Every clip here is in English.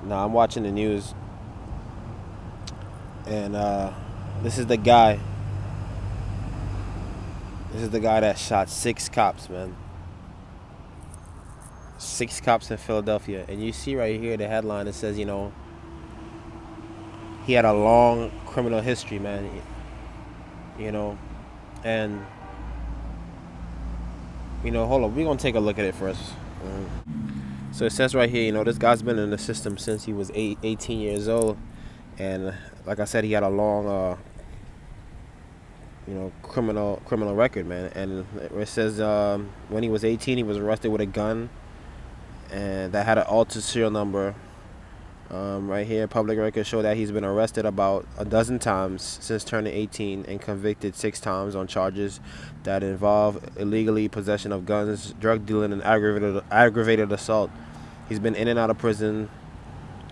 Now I'm watching the news, and this is the guy. This is the guy that shot 6 cops, man. 6 cops in Philadelphia, and you see right here the headline. It says, he had a long criminal history, man. And hold on, we're gonna take a look at it first. So it says right here, this guy's been in the system since he was 18 years old, and like I said, he had a long, criminal record, man. And it says when he was 18, he was arrested with a gun, and that had an altered serial number. Right here, public records show that he's been arrested about a dozen times since turning 18 and convicted 6 times on charges that involve illegally possession of guns, drug dealing, and aggravated assault. He's been in and out of prison.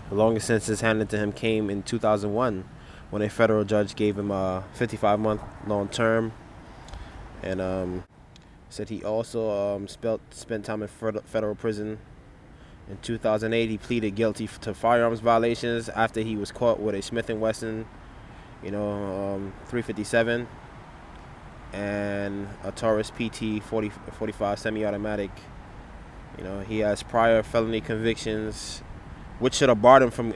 The longest sentence handed to him came in 2001 when a federal judge gave him a 55-month long term. And said he also spent time in federal prison. In 2008, he pleaded guilty to firearms violations after he was caught with a Smith & Wesson, 357, and a Taurus PT 45 semi-automatic. He has prior felony convictions, which should have barred him from,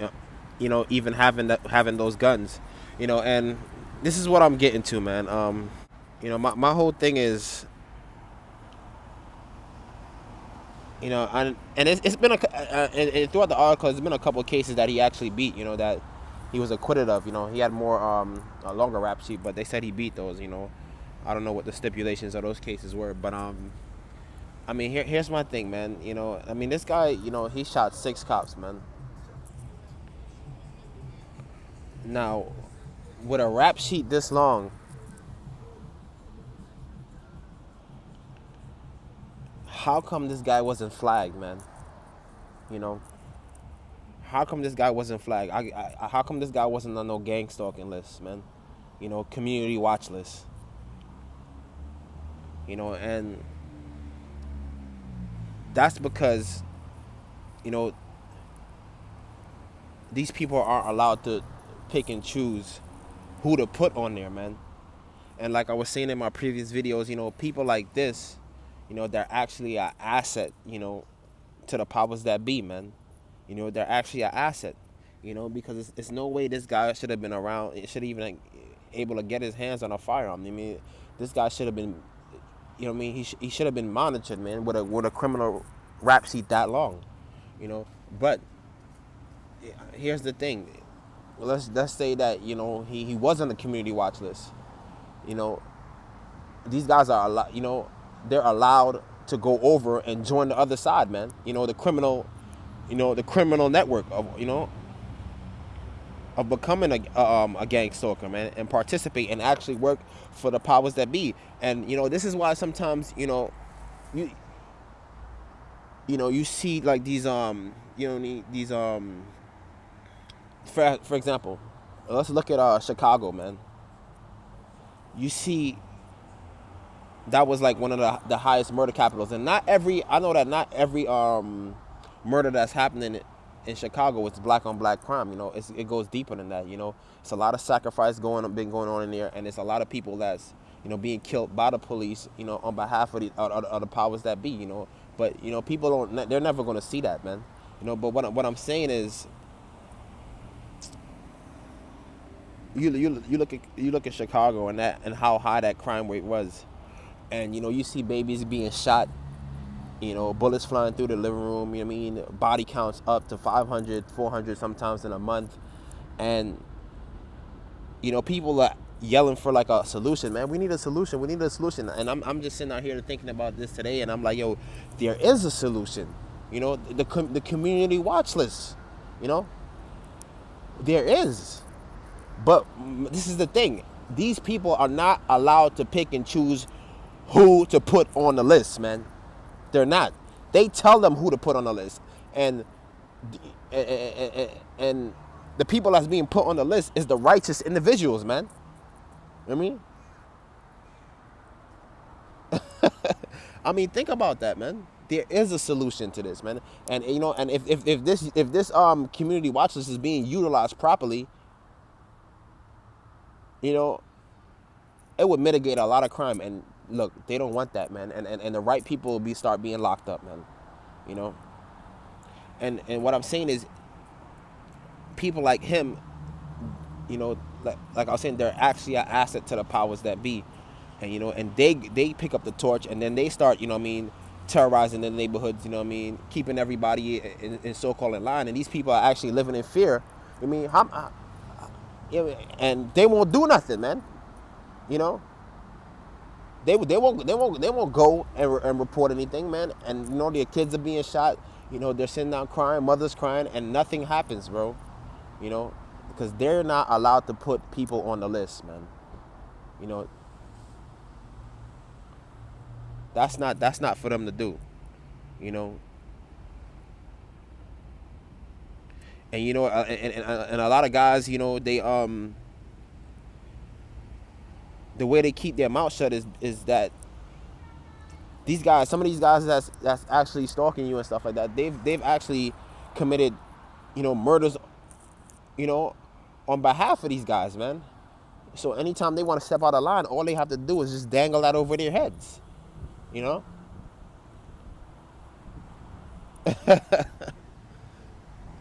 even having those guns. And this is what I'm getting to, man. My whole thing is, and it's been and throughout the article, there's been a couple of cases that he actually beat, that he was acquitted of. He had more a longer rap sheet, but they said he beat those. I don't know what the stipulations of those cases were, but here's my thing, man. This guy, he shot 6 cops, man. Now, with a rap sheet this long, how come this guy wasn't flagged, man? How come this guy wasn't flagged? How come this guy wasn't on no gangstalking list, man? Community watch list. And that's because, these people aren't allowed to pick and choose who to put on there, man. And like I was saying in my previous videos, people like this, they're actually an asset, to the powers that be, man. They're actually an asset, because it's no way this guy should have been around. It should even able to get his hands on a firearm. This guy should have been, he should have been monitored, man, with a criminal rap sheet that long, But here's the thing. Let's say that he was on the community watch list. These guys are allowed. They're allowed to go over and join the other side, man. The criminal network of becoming a gang stalker, man, and participate and actually work for the powers that be. And this is why sometimes you see like these for example, let's look at Chicago, man. You see, that was like one of the highest murder capitals, and I know that not every murder that's happening in Chicago is black on black crime. It goes deeper than that. It's a lot of sacrifice been going on in there, and it's a lot of people that's being killed by the police, on behalf of the powers that be. But people they're never going to see that, man. But what I'm saying is, you look at Chicago and how high that crime rate was. And you see babies being shot, bullets flying through the living room, body counts up to 500, 400 sometimes in a month. And people are yelling for like a solution, man. We need a solution. And I'm just sitting out here thinking about this today, and I'm like, yo, there is a solution. The community watch list. There is. But this is the thing. These people are not allowed to pick and choose who to put on the list, man. They're not. They tell them who to put on the list. And the people that's being put on the list is the righteous individuals, man. Think about that, man. there is a solution to this, man. And you know, and if this community watch list is being utilized properly, you know, it would mitigate a lot of crime. And look, they don't want that, man. And the right people will start being locked up, man. You know. And what I'm saying is, people like him, you know, like I was saying, they're actually an asset to the powers that be. And you know, and they pick up the torch, and then they start, you know what I mean, terrorizing the neighborhoods, you know what I mean, keeping everybody in so-called in line. And these people are actually living in fear. I mean, and they won't do nothing, man. You know, they won't go and report anything, man. And you know, their kids are being shot. You know, they're sitting down crying, mothers crying, and nothing happens, bro. You know, because they're not allowed to put people on the list, man. You know, that's not for them to do. You know, and you know, and a lot of guys, you know, they the way they keep their mouth shut is that these guys, some of these guys that's actually stalking you and stuff like that, they've actually committed, you know, murders, you know, on behalf of these guys, man. So anytime they want to step out of line, all they have to do is just dangle that over their heads, you know.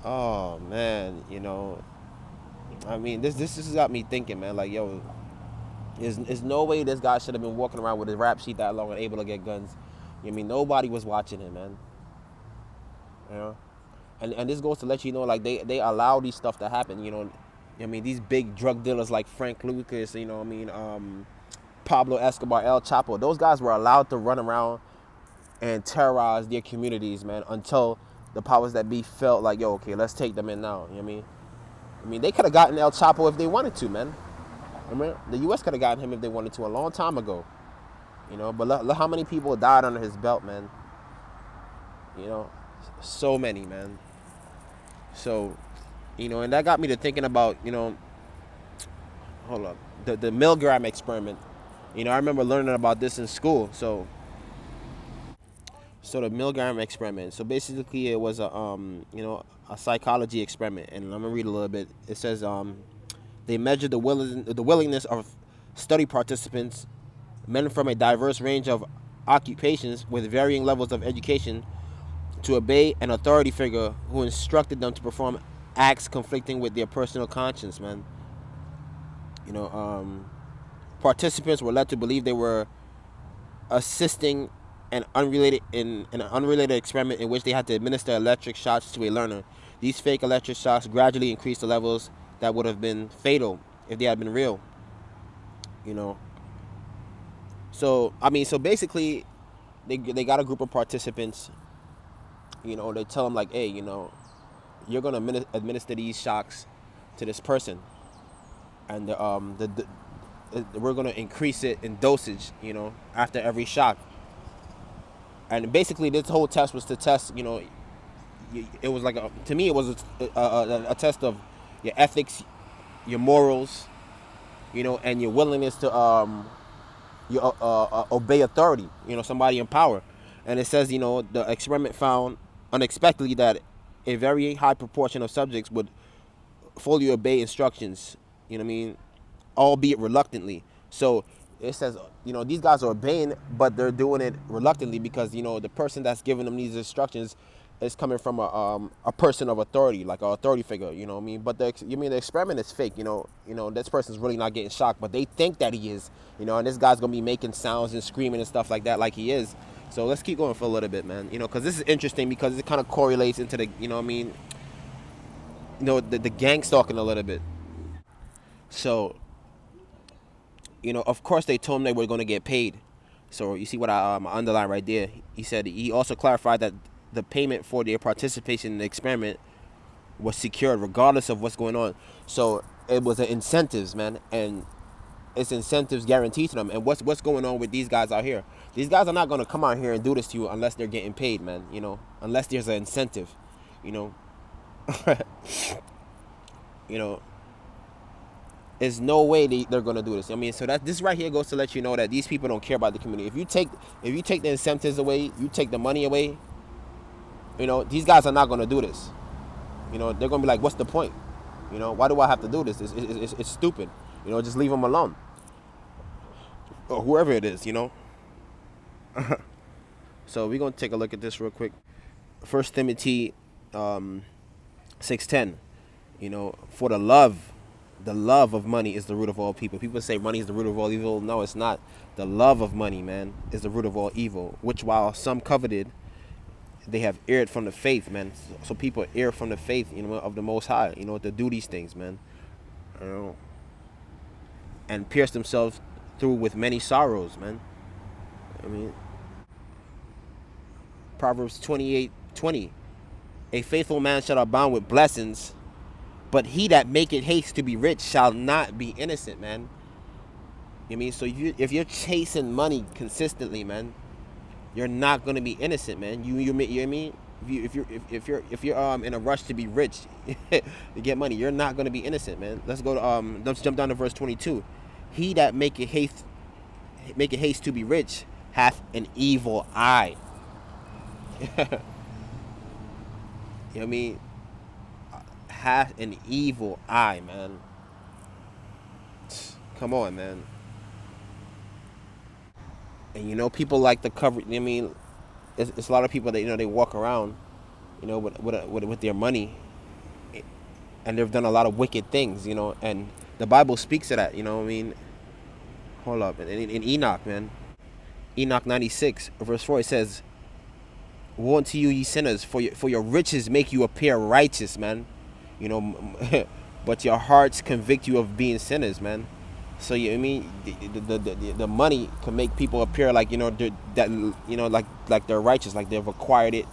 Oh man, you know, I mean, this has got me thinking, man. Like, yo, there's no way this guy should have been walking around with his rap sheet that long and able to get guns. I mean, nobody was watching him, man. You know, and this goes to let you know, like, they allow these stuff to happen. You know, I mean, these big drug dealers like Frank Lucas, you know, I mean, Pablo Escobar, El Chapo, those guys were allowed to run around and terrorize their communities, man, until the powers that be felt like, yo, okay, let's take them in now. You know what I mean? I mean, they could have gotten El Chapo if they wanted to, man. I mean, the U.S. could have gotten him if they wanted to a long time ago. You know, but look how many people died under his belt, man. You know, so many, man. So, you know, and that got me to thinking about, you know, hold up, the Milgram experiment. You know, I remember learning about this in school. So the Milgram experiment. So basically, it was a you know, a psychology experiment, and I'm gonna read a little bit. It says they measured the willingness of study participants, men from a diverse range of occupations with varying levels of education, to obey an authority figure who instructed them to perform acts conflicting with their personal conscience, man. You know, participants were led to believe they were assisting an unrelated experiment in which they had to administer electric shocks to a learner. These fake electric shocks gradually increased the levels that would have been fatal if they had been real. You know. So I mean, so basically, they got a group of participants. You know, they tell them like, hey, you know, you're gonna administer these shocks to this person, and we're gonna increase it in dosage. You know, after every shock. And basically, this whole test was to test, you know, it was like, to me, it was a test of your ethics, your morals, you know, and your willingness to obey authority, you know, somebody in power. And it says, you know, the experiment found unexpectedly that a very high proportion of subjects would fully obey instructions, you know what I mean, albeit reluctantly. So it says, you know, these guys are obeying, but they're doing it reluctantly because, you know, the person that's giving them these instructions is coming from a person of authority, like an authority figure, you know what I mean? But the experiment is fake, you know, this person's really not getting shocked, but they think that he is, you know, and this guy's gonna be making sounds and screaming and stuff like that, like he is. So let's keep going for a little bit, man, you know, because this is interesting because it kind of correlates into the, you know what I mean, you know, the gang stalking a little bit. So, you know, of course they told him they were going to get paid. So you see what I underlined right there. He said he also clarified that the payment for their participation in the experiment was secured regardless of what's going on. So it was an incentives, man, and it's incentives guaranteed to them. And what's going on with these guys out here? These guys are not going to come out here and do this to you unless they're getting paid, man. You know, unless there's an incentive. You know, you know. There's no way they're gonna do this. I mean, so that this right here goes to let you know that these people don't care about the community. If you take the incentives away, you take the money away, these guys are not gonna do this. They're gonna be like, what's the point? Why do I have to do this? It's stupid. Just leave them alone. Or whoever it is. So we're gonna take a look at this real quick. First Timothy 6:10. For the love of money is the root of all people. People say money is the root of all evil. No, it's not. The love of money, man, is the root of all evil. Which while some coveted, they have erred from the faith, man. So people err from the faith, of the Most High, to do these things, man. And pierce themselves through with many sorrows, man. I mean, Proverbs 28:20. A faithful man shall abound with blessings, but he that maketh haste to be rich shall not be innocent, man. So if you're chasing money consistently, man, you're not gonna be innocent, man. You know what I mean? If you're in a rush to be rich, to get money, you're not gonna be innocent, man. Let's jump down to verse 22. He that maketh haste to be rich hath an evil eye. You know what I mean? Hath an evil eye, man. Come on, man. And people like the cover. I mean, it's a lot of people that they walk around, with their money, and they've done a lot of wicked things, and the Bible speaks of that. What I mean, hold up, in Enoch, man, Enoch 96 verse 4, it says, "Woe unto you, ye sinners, for your riches make you appear righteous, man. But your hearts convict you of being sinners, man." So I mean, the money can make people appear like like they're righteous, like they've acquired it,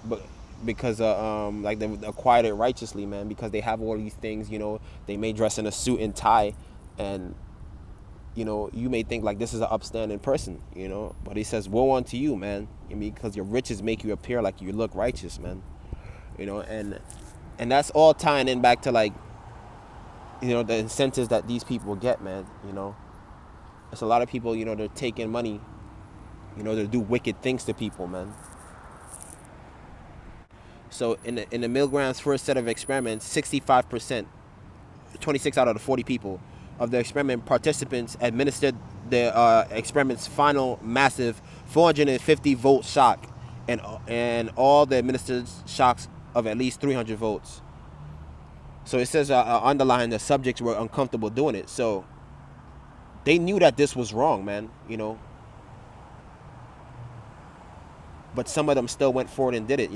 but because like they've acquired it righteously, man, because they have all these things. They may dress in a suit and tie, and you may think like this is an upstanding person, but he says, "Woe unto you, man," because your riches make you appear like you look righteous, man. And that's all tying in back to like the incentives that these people get, man. It's a lot of people, they're taking money, to do wicked things to people, man. So in the Milgram's first set of experiments, 65%, 26 out of the 40 people of the experiment participants administered the experiment's final massive 450-volt shock, and all the administered shocks of at least 300 volts. So it says underlying the subjects were uncomfortable doing it. So they knew that this was wrong, man, But some of them still went forward and did it,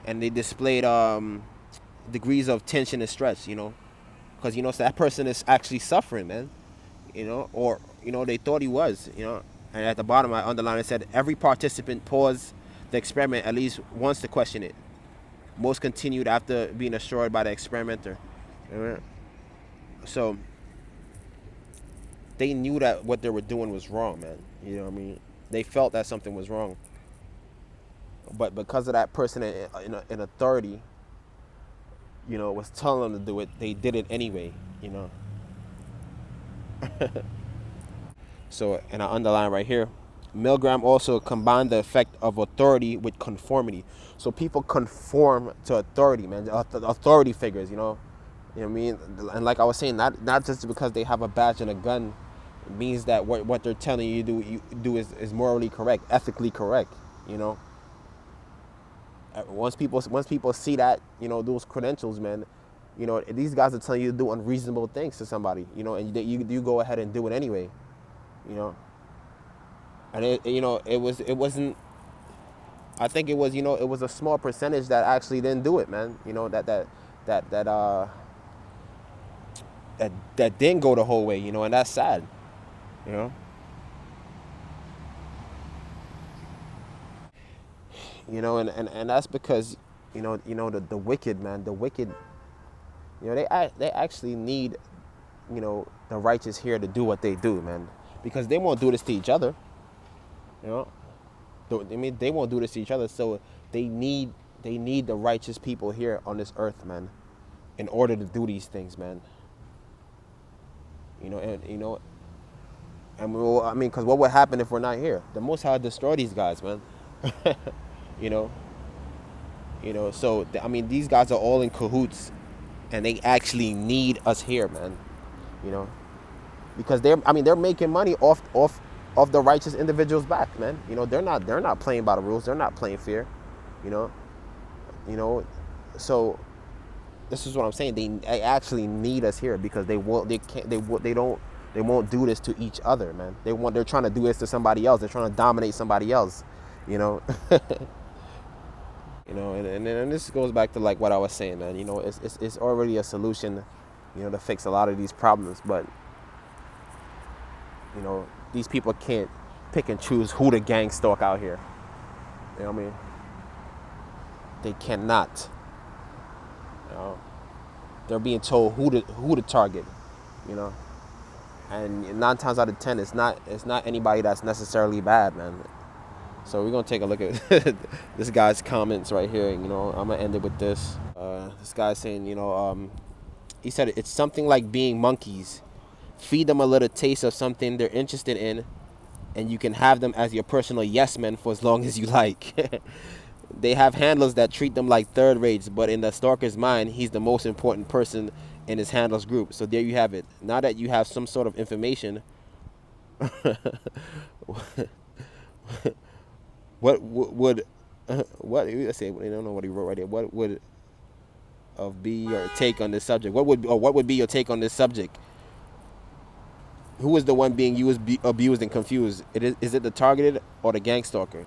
And they displayed degrees of tension and stress, Because, so that person is actually suffering, man. Or, they thought he was, And at the bottom, I underlined, it said, every participant paused the experiment at least once to question it. Most continued after being assured by the experimenter. So they knew that what they were doing was wrong, man. You know what I mean? They felt that something was wrong. But because of that person in authority, was telling them to do it, they did it anyway, So, and I underline right here, Milgram also combined the effect of authority with conformity. So people conform to authority, man. Authority figures, You know what I mean? And like I was saying, not just because they have a badge and a gun means that what they're telling you do is morally correct, ethically correct. Once people see that, those credentials, man, these guys are telling you to do unreasonable things to somebody, and you go ahead and do it anyway, And it wasn't. I think it was, it was a small percentage that actually didn't do it, man. That didn't go the whole way, and that's sad, and that's because, the wicked, man, the wicked, they actually need, the righteous here to do what they do, man, because they won't do this to each other, I mean, they won't do this to each other, so they need the righteous people here on this earth, man, in order to do these things, man. And well, I mean, because what would happen if we're not here? The Most High destroy these guys, man. you know, So I mean, these guys are all in cahoots, and they actually need us here, man. You know, because they're making money off the righteous individuals' back, man. They're not playing by the rules. They're not playing fair. You know, you know, so this is what I'm saying. They actually need us here because they won't. They can't. They don't. They won't do this to each other, man. They're trying to do this to somebody else. They're trying to dominate somebody else. You know. And this goes back to like what I was saying, man. It's already a solution, to fix a lot of these problems, but these people can't pick and choose who to gang stalk out here. You know what I mean? They cannot. They're being told who to target. And 9 times out of 10, it's not anybody that's necessarily bad, man. So we're gonna take a look at this guy's comments right here. I'm gonna end it with this. This guy's saying, he said it's something like being monkeys. Feed them a little taste of something they're interested in, and you can have them as your personal yes men for as long as you like. They have handlers that treat them like third rates, but in the stalker's mind, he's the most important person in his handlers group. So there you have it. Now that you have some sort of information, what would let's say, I don't know what he wrote right there. What would be your take on this subject? What would be your take on this subject? Who is the one being used, abused, and confused? Is it the targeted or the gang stalker?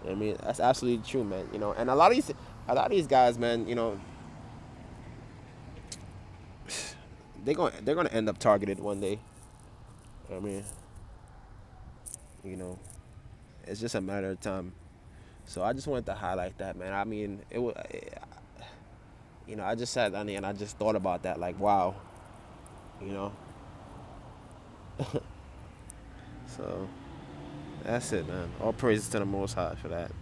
I mean, that's absolutely true, man. And a lot of these guys, man, they're gonna end up targeted one day. I mean, it's just a matter of time. So I just wanted to highlight that, man. I mean, it was, I just sat down there and I just thought about that, like, wow, So that's it, man. All praises to the Most High for that.